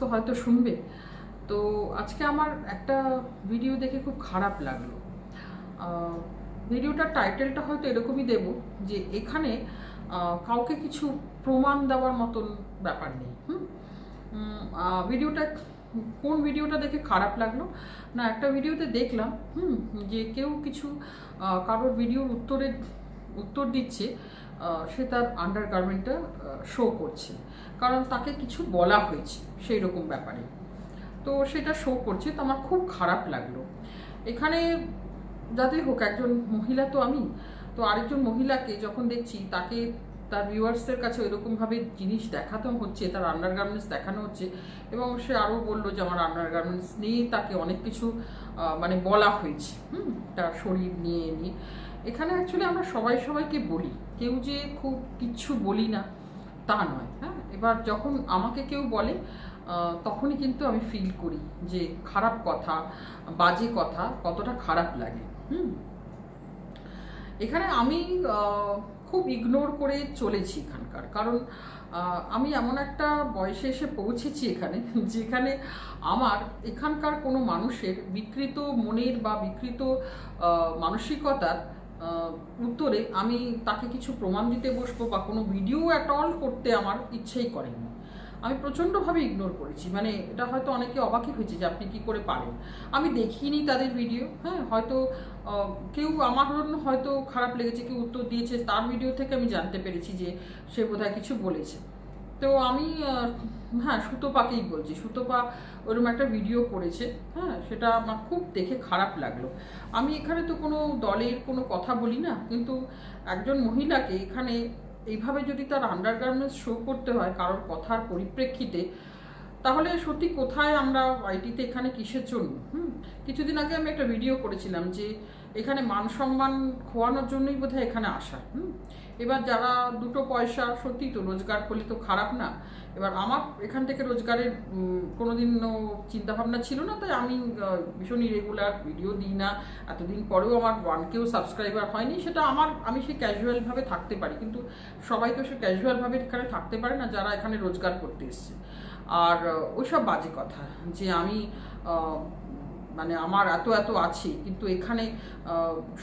তো হয়তো শুনবে। তো আজকে আমার একটা ভিডিও দেখে খুব খারাপ লাগলো। ভিডিওটার টাইটেলটা হয়তো এরকমই দেব যে এখানে কাউকে কিছু প্রমাণ দেওয়ার মতন ব্যাপার নেই। ভিডিওটা কোন ভিডিওটা দেখে খারাপ লাগলো না, একটা ভিডিওতে দেখলাম যে কেউ কিছু কারোর ভিডিওর উত্তর দিচ্ছে, সে তার আন্ডারগার্মেন্টটা শো করছে, কারণ তাকে কিছু বলা হয়েছে সেই রকম ব্যাপারে। তো সেটা শো করছে, তো আমার খুব খারাপ লাগলো। এখানে যাতে হোক, একজন মহিলা তো আমি, তো আরেকজন মহিলাকে যখন দেখছি তাকে তার ভিউয়ার্সদের কাছে ওইরকমভাবে জিনিস দেখাতে হচ্ছে, তার আন্ডারগার্মেন্টস দেখানো হচ্ছে, এবং সে আরও বললো যে আমার আন্ডারগার্মেন্টস নিয়ে তাকে অনেক কিছু মানে বলা হয়েছে, তার শরীর নিয়ে নিয়ে। এখানে অ্যাকচুয়ালি আমরা সবাইকে বলি, কেউ যে খুব কিচ্ছু বলি না তা নয়। হ্যাঁ, এবার যখন আমাকে কেউ বলে তখনই কিন্তু আমি ফিল করি যে খারাপ কথা, বাজে কথা কতটা খারাপ লাগে। এখানে আমি খুব ইগনোর করে চলেছি এখানকার, কারণ আমি এমন একটা বয়সে এসে পৌঁছেছি এখানে, যেখানে আমার এখানকার কোনো মানুষের বিকৃত মনের বা বিকৃত মানসিকতার উত্তরে আমি তাকে কিছু প্রমাণ দিতে বসবো বা কোনো ভিডিও অ্যাট অল করতে আমার ইচ্ছেই করেনি। আমি প্রচণ্ডভাবে ইগনোর করেছি। মানে এটা হয়তো অনেকে অবাকই হয়েছে যে আপনি কি করে পারেন। আমি দেখিনি তাদের ভিডিও। হ্যাঁ, হয়তো কেউ আমার জন্য হয়তো খারাপ লেগেছে, কেউ উত্তর দিয়েছে, তার ভিডিও থেকে আমি জানতে পেরেছি যে সে বোধহয় কিছু বলেছে। তো আমি হ্যাঁ, সুতোপাকেই বলছি, সুতোপা ওরকম একটা ভিডিও করেছে। হ্যাঁ, সেটা আমার খুব দেখে খারাপ লাগলো। আমি এখানে তো কোনো দলের কোনো কথা বলি না, কিন্তু একজন মহিলাকে এখানে এইভাবে যদি তার আন্ডারগার্মেন্টস শো করতে হয় কারোর কথার পরিপ্রেক্ষিতে, তাহলে সত্যি কোথায় আমরা আইটিতে এখানে কিসের জন্য? কিছুদিন আগে আমি একটা ভিডিও করেছিলাম যে এখানে মান সম্মান খোয়ানোর জন্যই বোধহয় এখানে আসা। এবার যারা দুটো পয়সা সত্যি তো রোজগার করলে তো খারাপ না। এবার আমার এখান থেকে রোজগারের কোনোদিনও চিন্তাভাবনা ছিল না, তাই আমি ভীষণ ইরেগুলার ভিডিও দিই না। এতদিন পরেও আমার 1K সাবস্ক্রাইবার হয়নি, সেটা আমি সে ক্যাজুয়ালভাবে থাকতে পারি, কিন্তু সবাই তো সে ক্যাজুয়ালভাবে এখানে থাকতে পারে না যারা এখানে রোজগার করতে এসছে। আর ওইসব বাজে কথা যে আমি মানে আমার এত আছে, কিন্তু এখানে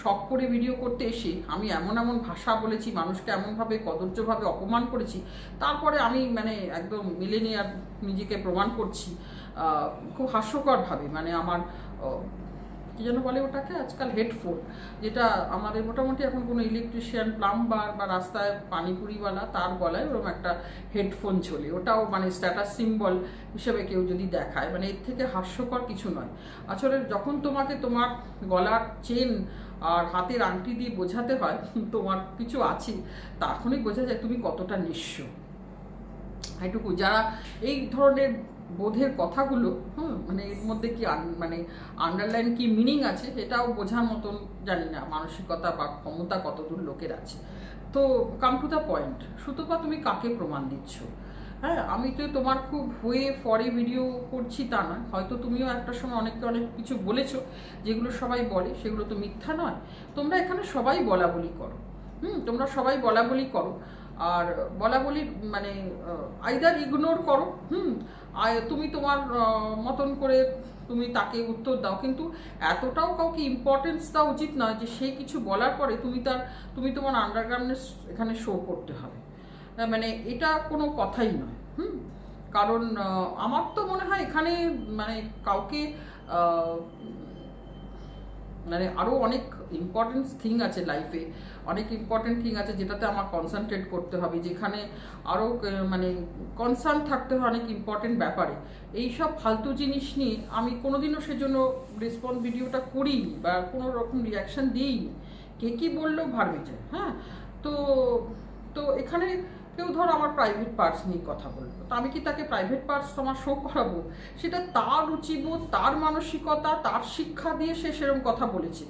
শখ করে ভিডিও করতে এসে আমি এমন ভাষা বলেছি, মানুষকে এমনভাবে কদর্যভাবে অপমান করেছি, তারপরে আমি মানে একদম মিলেনিয়ার নিজেকে প্রমাণ করছি খুব হাস্যকরভাবে। মানে আমার কী যেন বলে ওটাকে আজকাল, হেডফোন, যেটা আমাদের মোটামুটি এখন কোনো ইলেকট্রিশিয়ান, প্লাম্বার বা রাস্তায় পানিপুরিওয়ালা তার গলায় ওরকম একটা হেডফোন ঝোলে, ওটাও মানে স্ট্যাটাস সিম্বল হিসেবে কেউ যদি দেখায়, মানে এর থেকে হাস্যকর কিছু নয়। আসলে যখন তোমাকে তোমার গলার চেন আর হাতের আংটি দিয়ে বোঝাতে হয় তোমার কিছু আছে, তখনই বোঝা যায় তুমি কতটা নিঃস্ব। এটুকু যারা এই ধরনের বোধের কথাগুলো মানে এর মধ্যে কি মানে আন্ডারলাইন কি মিনিং আছে এটাও বোঝার মতন জানি না মানসিকতা বা ক্ষমতা কতদূর লোকের আছে। তো come to the point, Sutapa তুমি কাকে প্রমাণ দিচ্ছ? হ্যাঁ, আমি তো তোমার খুব হয়ে ফরে ভিডিও করছি তা না, হয়তো তুমিও একটা সময় অনেককে অনেক কিছু বলেছো, যেগুলো সবাই বলে সেগুলো তো মিথ্যা নয়। তোমরা এখানে সবাই বলা বলি করো, তোমরা সবাই বলা বলি করো, আর বলা বলি মানে আইদার ইগনোর করো, তুমি তোমার মতন করে তুমি তাকে উত্তর দাও, কিন্তু এতটাও কাউকে ইম্পর্টেন্স দেওয়া উচিত নয় যে সে কিছু বলার পরে তুমি তোমার আন্ডারগার্মেন্টস এখানে শো করতে হবে। মানে এটা কোনো কথাই নয়। কারণ আমার তো মনে হয় এখানে মানে কাউকে মানে আরও অনেক ইম্পর্টেন্ট থিং আছে লাইফে, অনেক ইম্পর্টেন্ট থিং আছে যেটাতে আমার কনসেন্ট্রেট করতে হবে, যেখানে আরও মানে কনসার্ন থাকতে হয় অনেক ইম্পর্টেন্ট ব্যাপারে। এইসব ফালতু জিনিস নিয়ে আমি কোনোদিনও সেজন্য রেসপন্স ভিডিওটা করিনি বা কোনো রকম রিয়াকশান দিইনি, কে কী বললেও ভাববে যায়। হ্যাঁ, তো তো এখানে কেউ ধর আমার প্রাইভেট পার্টস নিয়ে কথা বলবো, তো আমি কি তাকে প্রাইভেট পার্টস আমার শো করাবো? সেটা তার রুচিবোধ, তার মানসিকতা, তার শিক্ষা দিয়ে সে সেরকম কথা বলেছে,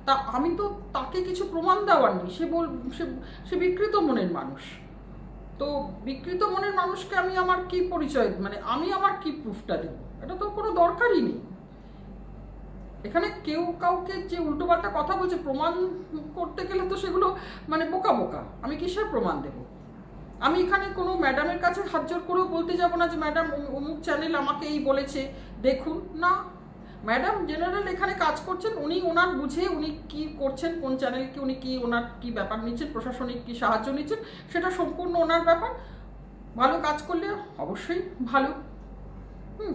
তা আমি তো তাকে কিছু প্রমাণ দেওয়ার নেই। সে বিকৃত মনের মানুষ, তো বিকৃত মনের মানুষকে আমি আমার কি পরিচয়, মানে আমি আমার কি প্রুফটা দেবো? এটা তো কোনো দরকারই নেই। এখানে কেউ কাউকে যে উল্টোপাল্টা কথা বলছে প্রমাণ করতে গেলে তো সেগুলো মানে বোকা, আমি কিসের প্রমাণ দেবো? আমি এখানে কোনো ম্যাডামের কাছে হাত জোর করেও বলতে যাব না যে ম্যাডাম অমুক চ্যানেল আমাকে এই বলেছে দেখুন, না। ম্যাডাম জেনারেল এখানে কাজ করছেন, উনি ওনার বুঝে উনি কি করছেন, কোন চ্যানেলকে উনি কি ওনার কি ব্যাপার নিচ্ছেন, প্রশাসনিক কি সাহায্য নিচ্ছেন, সেটা সম্পূর্ণ ওনার ব্যাপার। ভালো কাজ করলে অবশ্যই ভালো।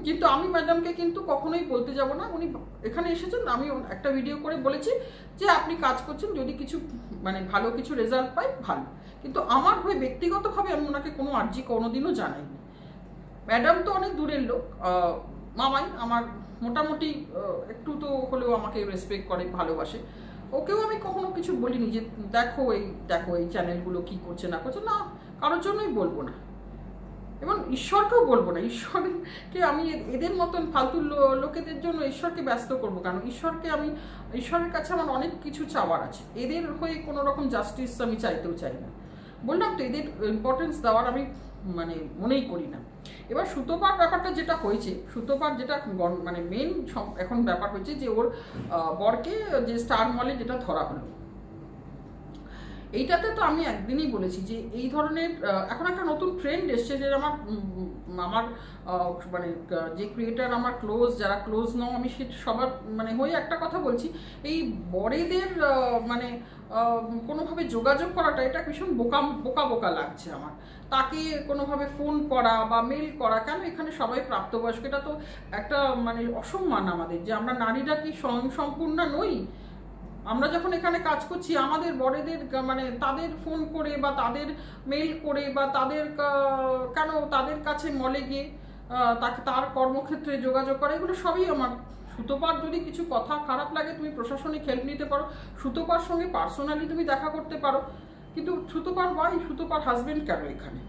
কিন্তু আমি ম্যাডামকে কিন্তু কখনোই বলতে যাব না, উনি এখানে এসেছেন, আমি একটা ভিডিও করে বলেছি যে আপনি কাজ করছেন, যদি কিছু মানে ভালো কিছু রেজাল্ট পাই ভালো, কিন্তু আমার হয়ে ব্যক্তিগতভাবে আমি ওনাকে কোনো আর্জি কোনোদিনও জানাইনি। ম্যাডাম তো অনেক দূরের লোক, মামাই আমার মোটামুটি একটু তো হলেও আমাকে রেসপেক্ট করে, ভালোবাসে। ওকেও আমি কখনো কিছু বলিনি যে দেখো এই চ্যানেলগুলো কি করছে না করছে, না, কারোর জন্যই বলবো না। এবং ঈশ্বরকেও বলবো না, ঈশ্বরকে আমি এদের মতন ফালতু লোকেদের জন্য ঈশ্বরকে ব্যস্ত করবো কেন? ঈশ্বরের কাছে আমার অনেক কিছু চাওয়ার আছে, এদের হয়ে কোনো রকম জাস্টিস আমি চাইতেও চাই না। বললাম তো, এদের ইম্পর্টেন্স দেওয়ার আমি মানে মনেই করি না। এবার সুতোপার ব্যাপারটা যেটা হয়েছে, সুতোপার যেটা মানে মেন এখন ব্যাপার হয়েছে যে ওর বরকে যে স্টার মলে যেটা ধরা হলো, এইটাতে তো আমি একদিনই বলেছি যে এই ধরনের এখন একটা নতুন ট্রেন্ড এসছে যে আমার মানে যে ক্রিয়েটার আমার ক্লোজ, যারা ক্লোজ নও, আমি সে সবার মানে হয়ে একটা কথা বলছি, এই বড়েদের মানে কোনোভাবে যোগাযোগ করাটা এটা ভীষণ বোকা বোকা লাগছে আমার। তাকে কোনোভাবে ফোন করা বা মেল করা, কেন? এখানে সবাই প্রাপ্তবয়স্ক, এটা তো একটা মানে অসম্মান আমাদের, যে আমরা নারীরা কি স্বয়ংসম্পূর্ণ নই? আমরা যখন এখানে কাজ করছি, আমাদের বড়দের মানে তাদের ফোন করে বা তাদের মেল করে বা তাদের কেন তাদের কাছে মলে গিয়ে তাকে তার কর্মক্ষেত্রে যোগাযোগ করে, এগুলো সবই আমার। সুতোপার যদি কিছু কথা খারাপ লাগে, তুমি প্রশাসনিক হেল্প নিতে পারো, সুতোপার সঙ্গে পার্সোনালি তুমি দেখা করতে পারো, কিন্তু সুতোপার সুতোপার হাজবেন্ড কেন এখানে?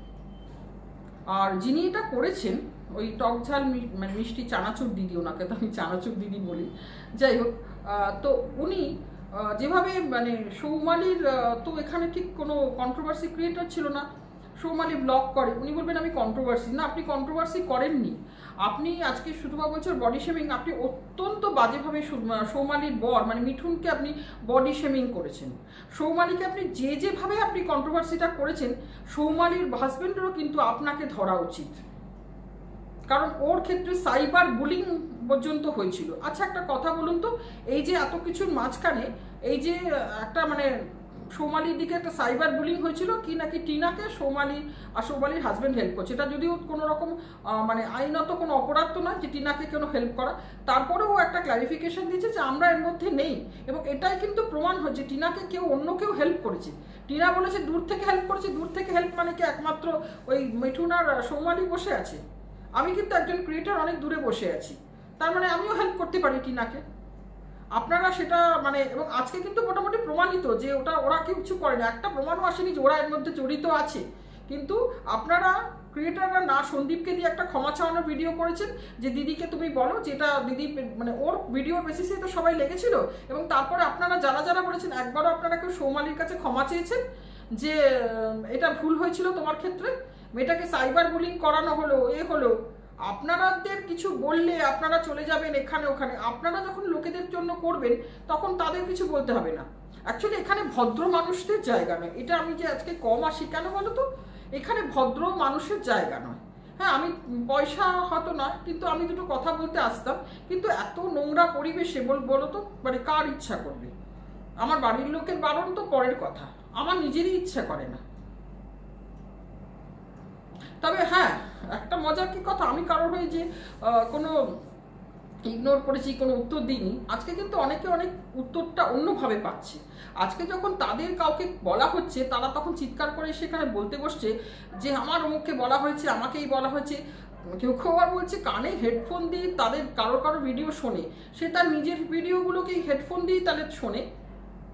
আর যিনি এটা করেছেন, ওই টকঝাল মানে মিষ্টি চানাচুর দিদি, ওনাকে তো আমি চানাচুর দিদি বলি, যাই হোক, তো উনি যেভাবে মানে সৌমালির তো এখানে ঠিক কোনো কন্ট্রোভার্সি ক্রিয়েটার ছিল না, সৌমালি ব্লগ করে, উনি বলবেন আমি কন্ট্রোভার্সি, না, আপনি কন্ট্রোভার্সি করেননি। আপনি আজকে সুতপা বলছেন বডি শেমিং, আপনি অত্যন্ত বাজেভাবে সৌমালির বর মানে মিঠুনকে আপনি বডি শেমিং করেছেন। সৌমালিকে আপনি যেভাবে আপনি কন্ট্রোভার্সিটা করেছেন, সৌমালির হাজবেন্ডেরও কিন্তু আপনাকে ধরা উচিত, কারণ ওর ক্ষেত্রে সাইবার বুলিং পর্যন্ত হয়েছিল। আচ্ছা, একটা কথা বলুন তো, এই যে এত কিছুর মাঝখানে এই যে একটা মানে সৌমালির দিকে একটা সাইবার বুলিং হয়েছিল কি নাকি টিনাকে সৌমালির হাজবেন্ড হেল্প করছে, এটা যদিও কোনো রকম মানে আইনত কোনো অপরাধ তো নয় যে টিনাকে কেন হেল্প করা, তারপরেও একটা ক্লারিফিকেশন দিয়েছে যে আমরা এর মধ্যে নেই, এবং এটাই কিন্তু প্রমাণ হচ্ছে টিনাকে অন্য কেউ হেল্প করেছে। টিনা বলেছে দূর থেকে হেল্প করেছে, দূর থেকে হেল্প মানে কি একমাত্র ওই মিঠুন আর সৌমালি বসে আছে? আমি কিন্তু একজন ক্রিয়েটার অনেক দূরে বসে আছি, তার মানে আমিও হেল্প করতে পারি টিনাকে। আপনারা সেটা মানে, এবং আজকে কিন্তু মোটামুটি প্রমাণিত যে ওরা কিছু করে না, একটা প্রমাণও আসেনি যে ওরা এর মধ্যে জড়িত আছে। কিন্তু আপনারা ক্রিয়েটাররা না সন্দীপকে দিয়ে একটা ক্ষমা চাওয়ানোর ভিডিও করেছেন যে দিদিকে তুমি বলো, যেটা দিদি মানে ওর ভিডিওর বেসিসে তো সবাই লেগেছিল, এবং তারপরে আপনারা যারা বলেছেন, একবারও আপনারা কেউ সৌমালির কাছে ক্ষমা চেয়েছেন যে এটা ভুল হয়েছিল তোমার ক্ষেত্রে, মেয়েটাকে সাইবার বুলিং করানো হলো, হলো। আপনাদের কিছু বললে আপনারা চলে যাবেন এখানে ওখানে, আপনারা যখন লোকেদের জন্য করবেন তখন তাদের কিছু বলতে হবে না। অ্যাকচুয়ালি এখানে ভদ্র মানুষদের জায়গা নয়, এটা আমি যে আজকে কম আসি কেন বলো তো, এখানে ভদ্র মানুষের জায়গা নয়। হ্যাঁ, আমি পয়সা হয়তো নয়, কিন্তু আমি দুটো কথা বলতে আসতাম, কিন্তু এত নোংরা পরিবেশে বলো তো মানে কার ইচ্ছা করবে? আমার বাড়ির লোকের বারণ তো পরের কথা, আমার নিজেরই ইচ্ছা করে না। তবে হ্যাঁ, একটা মজার কি কথা, আমি কারোর হয়ে যে কোনো ইগনোর করেছি, কোনো উত্তর দিইনি, আজকে কিন্তু অনেকে অনেক উত্তরটা অন্যভাবে পাচ্ছে। আজকে যখন তাদের কাউকে বলা হচ্ছে, তারা তখন চিৎকার করে সেখানে বলতে বসছে যে আমার অমুককে বলা হয়েছে, আমাকেই বলা হয়েছে। কেউ আবার বলছে কানে হেডফোন দিয়ে তাদের কারো ভিডিও শোনে, সে তার নিজের ভিডিওগুলোকেই হেডফোন দিয়েই তাহলে শোনে,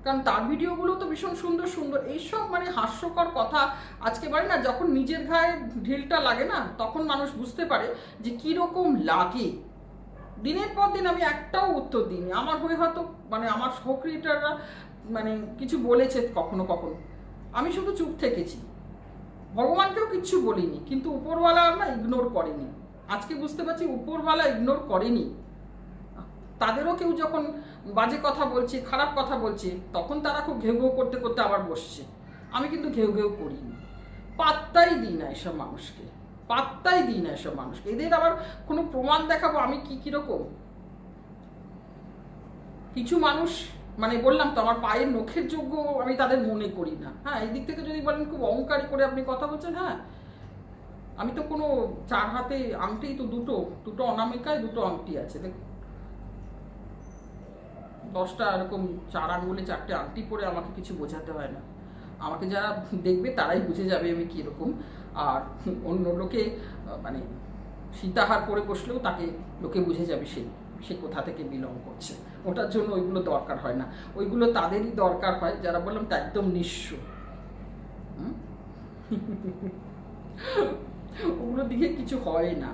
কারণ তার ভিডিওগুলো তো ভীষণ সুন্দর সুন্দর। এইসব মানে হাস্যকর কথা আজকে বলে না, যখন নিজের গায়ে ঢিলটা লাগে না, তখন মানুষ বুঝতে পারে যে কীরকম লাগে। দিনের পর দিন আমি একটাও উত্তর দিইনি, আমার হয়ে হয়তো মানে আমার সহক্রিয়েটাররা মানে কিছু বলেছে কখনো কখনো, আমি শুধু চুপ থেকেছি, ভগবানকেও কিচ্ছু বলিনি, কিন্তু উপরওয়ালা না ইগনোর করেনি। আজকে বুঝতে পারছি উপরওয়ালা ইগনোর করেনি, তাদেরও কেউ যখন বাজে কথা বলছে, খারাপ কথা বলছে, তখন তারা খুব ঘেউ ঘেউ করতে করতে আবার বসছে। আমি কিন্তু ঘেউ ঘেউ করিনি। পাত্তাই দিই না এসব মানুষকে, পাত্তাই দিই না এসব মানুষকে। এদের আবার কোনো প্রমাণ দেখাবো আমি কিরকম। কিছু মানুষ মানে বললাম তো আমার পায়ের নখের যোগ্য আমি তাদের মনে করি না। হ্যাঁ, এই দিক থেকে যদি বলেন খুব অহংকারী করে আপনি কথা বলছেন, হ্যাঁ আমি তো কোনো 4 হাতে আংটি তো দুটো অনামিকায় 2টো আংটি আছে, দেখুন 10টা এরকম 4 আঙ্গুলে 4টে আংটি পরে আমাকে কিছু বোঝাতে হয় না। আমাকে যারা দেখবে তারাই বুঝে যাবে আমি কীরকম। আর অন্য লোকে মানে সীতাহার পরে বসলেও তাকে লোকে বুঝে যাবে সে কোথা থেকে বিলং করছে। ওটার জন্য ওইগুলো দরকার হয় না, ওইগুলো তাদেরই দরকার হয় যারা বললাম তা একদম নিঃস্ব। ওগুলো দিকে কিছু হয় না।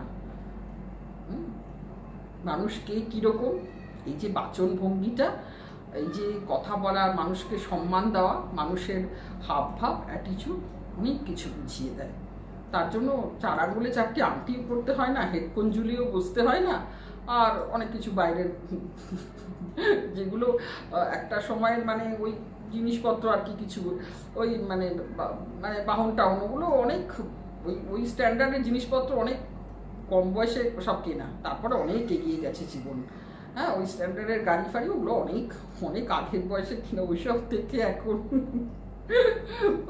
মানুষকে কীরকম এই যে বাচন ভঙ্গিটা, এই যে কথা বলা, মানুষকে সম্মান দেওয়া, মানুষের হাবভাব অ্যাটিচিউড অনেক কিছু বুঝিয়ে দেয়। তার জন্য 4 আঙ্গুলে 4টে আংটিও পরতে হয় না, হেডফোন ঝুলিয়েও বসতে হয় না, আর অনেক কিছু বাইরের যেগুলো একটা সময়ের মানে ওই জিনিসপত্র আর কি কিছু ওই মানে বাহন টাউন ওগুলো অনেক ওই স্ট্যান্ডার্ডের জিনিসপত্র অনেক কম বয়সে সব কেনা, তারপরে অনেক এগিয়ে গেছে জীবন। হ্যাঁ, ওই স্ট্যান্ডার্ডের গাড়ি ফাড়ি ওগুলো অনেক অনেক আগের বয়সে কিনা, ওইসব থেকে এখন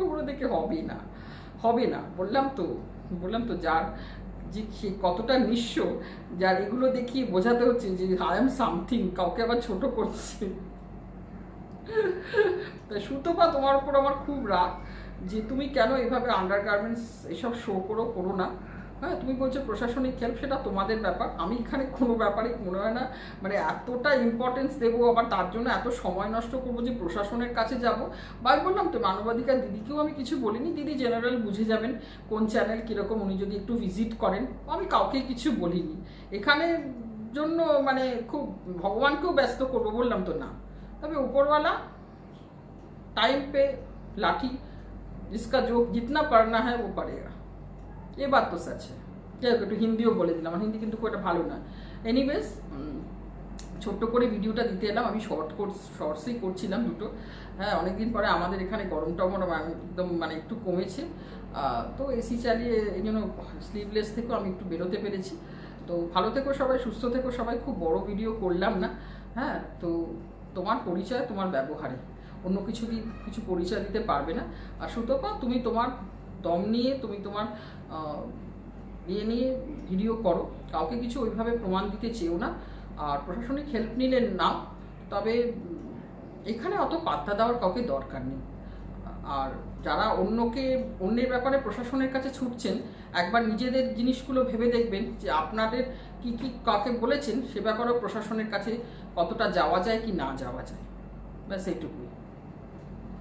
ওগুলো দেখে হবে না। বললাম তো যার যে সে কতটা নিঃস্ব, যার এগুলো দেখিয়ে বোঝাতে হচ্ছে যে আই এম সামথিং, কাউকে আবার ছোট করছে। তাই সুতপা তোমার উপর আমার খুব রাগ যে তুমি কেন এভাবে আন্ডারগার্মেন্টস এসব শো করো না। হ্যাঁ, তুমি বলছো প্রশাসনিক হেল্প, সেটা তোমাদের ব্যাপার। আমি এখানে কোনো ব্যাপারে মনে হয় না মানে এতটা ইম্পর্টেন্স দেবো, আবার তার জন্য এত সময় নষ্ট করবো যে প্রশাসনের কাছে যাব। বা বললাম তো মানবাধিকার দিদিকেও আমি কিছু বলিনি, দিদি জেনারেল বুঝে যাবেন কোন চ্যানেল কীরকম, উনি যদি একটু ভিজিট করেন। আমি কাউকে কিছু বলিনি এখানে জন্য মানে খুব ভগবানকেও ব্যস্ত করবো বললাম তো না। তবে উপরওয়ালা टाइम पे लाठी जिसका जो जितना पढ़ना है वो पढ़ेगा, ये बात तो सच है। যাই হোক, একটু হিন্দিও বলে দিলাম, আমার হিন্দি কিন্তু খুব একটা ভালো না। এনিওয়েজ, ছোট্ট করে ভিডিওটা দিতে এলাম। আমি শর্টসই করছিলাম দুটো। হ্যাঁ, অনেকদিন পরে আমাদের এখানে গরমটাও একদম মানে একটু কমেছে, তো এসি চালিয়ে এই জন্য স্লিভলেস থেকেও আমি একটু বেরোতে পেরেছি। তো ভালো থেকো সবাই, সুস্থ থেকো সবাই। খুব বড় ভিডিও করলাম না। হ্যাঁ, তো তোমার পরিচয় তোমার ব্যবহারে, অন্য কিছু পরিচয় দিতে পারবে না। আর সুতপা, তুমি তোমার দম নিয়ে, তুমি তোমার নিয়ে ভিডিও করো, কাউকে কিছু ওইভাবে প্রমাণ দিতে চেও না। আর প্রশাসনিক হেল্প নিলে নাও, তবে এখানে অত পাত্তা দেওয়ার কাউকে দরকার নেই। আর যারা অন্যের ব্যাপারে প্রশাসনের কাছে ছুটছেন, একবার নিজেদের জিনিসগুলো ভেবে দেখবেন যে আপনাদের কি কাকে বলেছেন, সে ব্যাপারেও প্রশাসনের কাছে কতটা যাওয়া যায় কি না যাওয়া যায়। ব্যাস এইটুকুই।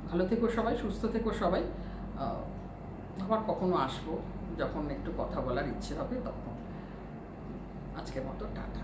ভালো থেকো সবাই, সুস্থ থেকো সবাই। আবার কখনো আসবো যখন একটু কথা বলার ইচ্ছে হবে তখন। আজকের মতো টাটা।